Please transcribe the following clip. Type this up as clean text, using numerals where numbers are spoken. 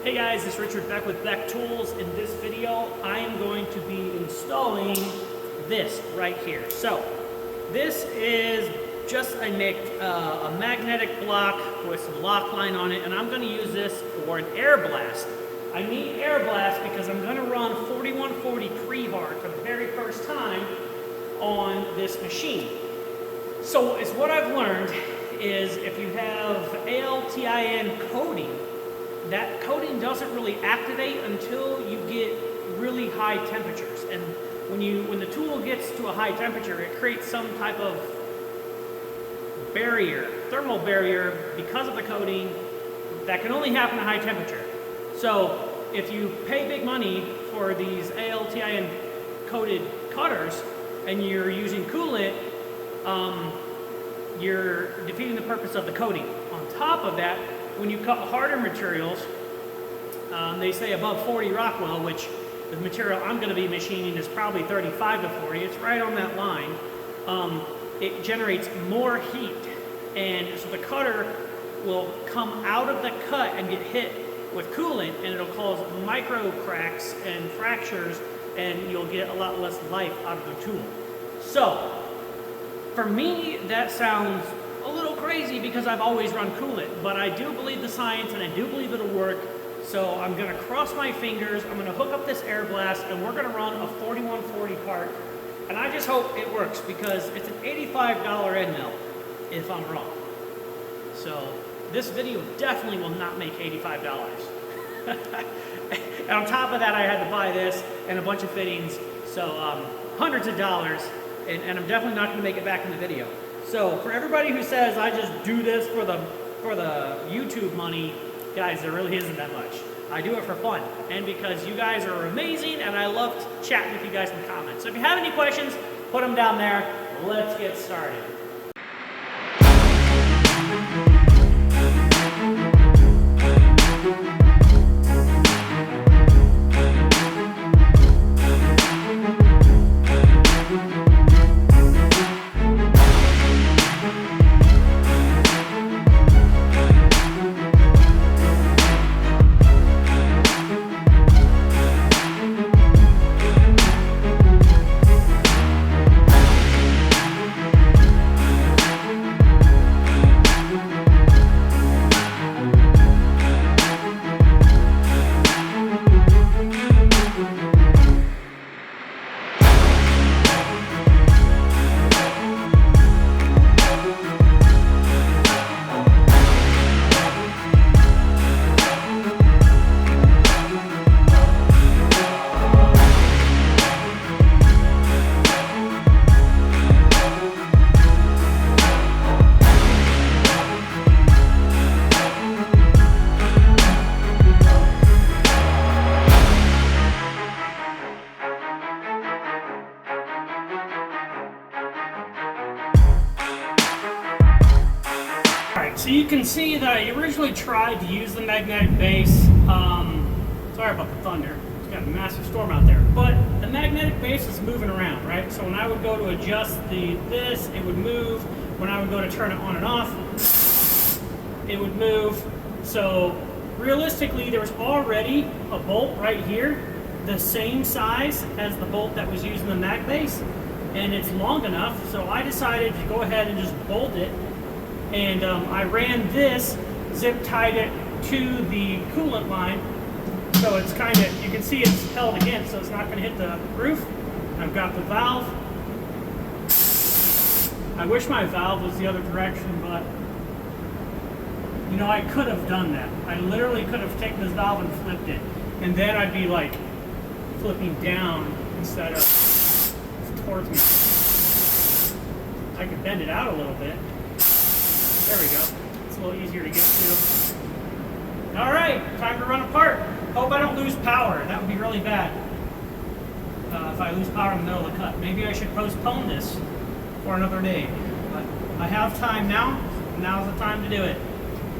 Hey guys, it's Richard Beck with Beck Tools. In this video, I am going to be installing this right here. So, this is just a magnetic block with some lock line on it, and I'm going to use this for an air blast. I need air blast because I'm going to run 4140 pre-hard for the very first time on this machine. So, it's what I've learned is if you have ALTIN coating, that coating doesn't really activate until you get really high temperatures. And when the tool gets to a high temperature, it creates some type of barrier, thermal barrier, because of the coating that can only happen at high temperature. So if you pay big money for these ALTIN coated cutters and you're using coolant, you're defeating the purpose of the coating. On top of that, when you cut harder materials, they say above 40 Rockwell, which the material I'm going to be machining is probably 35 to 40. It's right on that line. It generates more heat, and so the cutter will come out of the cut and get hit with coolant, and it'll cause micro cracks and fractures, and you'll get a lot less life out of the tool. So, for me, that sounds a little crazy because I've always run coolant, but I do believe the science and I do believe it'll work. So I'm gonna cross my fingers, I'm gonna hook up this air blast, and we're gonna run a 4140 part. And I just hope it works because it's an $85 end mill, if I'm wrong. So this video definitely will not make $85. And on top of that, I had to buy this and a bunch of fittings, so hundreds of dollars, and I'm definitely not gonna make it back in the video. So for everybody who says I just do this for the YouTube money, guys, there really isn't that much. I do it for fun and because you guys are amazing, and I love chatting with you guys in the comments. So if you have any questions, put them down there. Let's get started. So you can see that I originally tried to use the magnetic base. Sorry about the thunder. It's got a massive storm out there. But the magnetic base is moving around, right? So when I would go to adjust this, it would move. When I would go to turn it on and off, it would move. So realistically, there was already a bolt right here, the same size as the bolt that was used in the mag base, and it's long enough. So I decided to go ahead and just bolt it. And I ran this, zip tied it to the coolant line, so it's kind of, you can see it's held against, so it's not going to hit the roof. I've got the valve. I wish my valve was the other direction, but you know, I could have done that. I literally could have taken this valve and flipped it, and then I'd be like flipping down instead of towards me. I could bend it out a little bit. There we go. It's a little easier to get to. All right, time to run a part. Hope I don't lose power. That would be really bad if I lose power in the middle of the cut. Maybe I should postpone this for another day. But I have time now. Now's the time to do it.